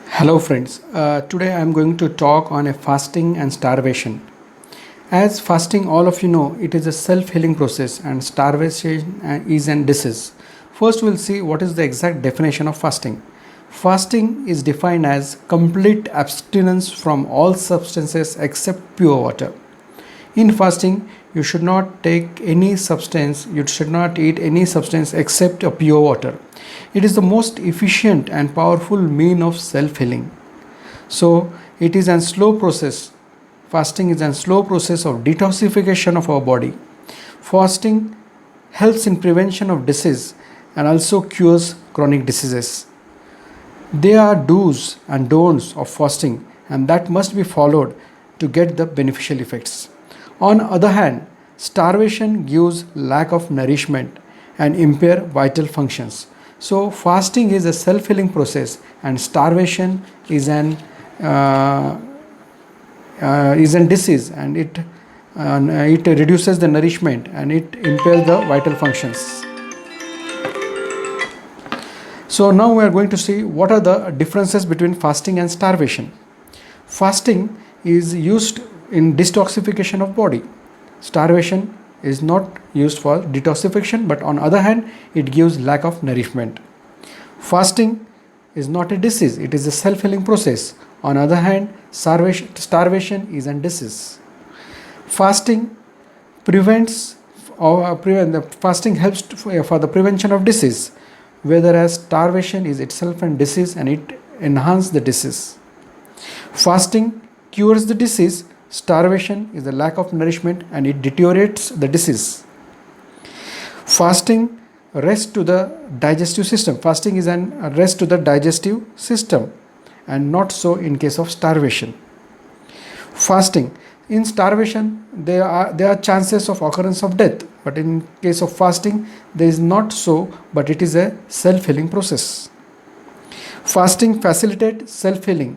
Hello friends, today I am going to talk on a fasting and starvation. As fasting, all of you know, it is a self-healing process and starvation is an disease. First we'll see what is the exact definition of fasting. Fasting is defined as complete abstinence from all substances except pure water. In fasting, you should not take any substance, you should not eat any substance except a pure water. It is the most efficient and powerful mean of self-healing. So, it is a slow process. Fasting is a slow process of detoxification of our body. Fasting helps in prevention of disease and also cures chronic diseases. There are do's and don'ts of fasting and that must be followed to get the beneficial effects. On the other hand, starvation gives lack of nourishment and impair vital functions. So fasting is a self-healing process and starvation is an disease, and it reduces the nourishment and it impairs the vital functions. So now we are going to see what are the differences between fasting and starvation. Fasting is used in detoxification of body. Starvation is not used for detoxification, but on other hand it gives lack of nourishment. Fasting is not a disease, it is a self-healing process. On other hand, starvation is a disease. Fasting fasting helps for the prevention of disease, whereas starvation is itself a disease and it enhances the disease. Fasting cures the disease, starvation is the lack of nourishment and it deteriorates the disease. Fasting rest to the digestive system. Fasting is a rest to the digestive system and not so in case of starvation. Fasting, in starvation there are chances of occurrence of death, but in case of fasting there is not so, but it is a self-healing process. Fasting facilitates self-healing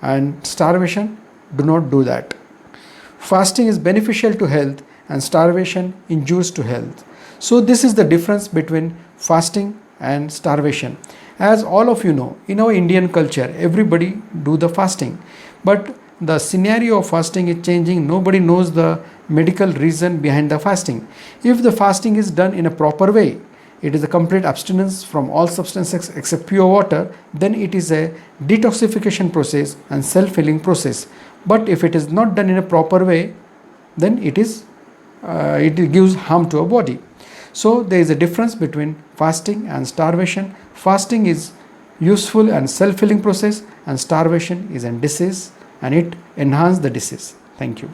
and starvation do not do that. Fasting is beneficial to health and starvation injures to health. So this is the difference between fasting and starvation. As all of you know, in our Indian culture everybody do the fasting, but the scenario of fasting is changing. Nobody knows the medical reason behind the fasting. If the fasting is done in a proper way, it is a complete abstinence from all substances except pure water, then it is a detoxification process and self-healing process. But if it is not done in a proper way, then it gives harm to our body. So there is a difference between fasting and starvation. Fasting is useful and self-healing process, and starvation is a disease and it enhances the disease. Thank you.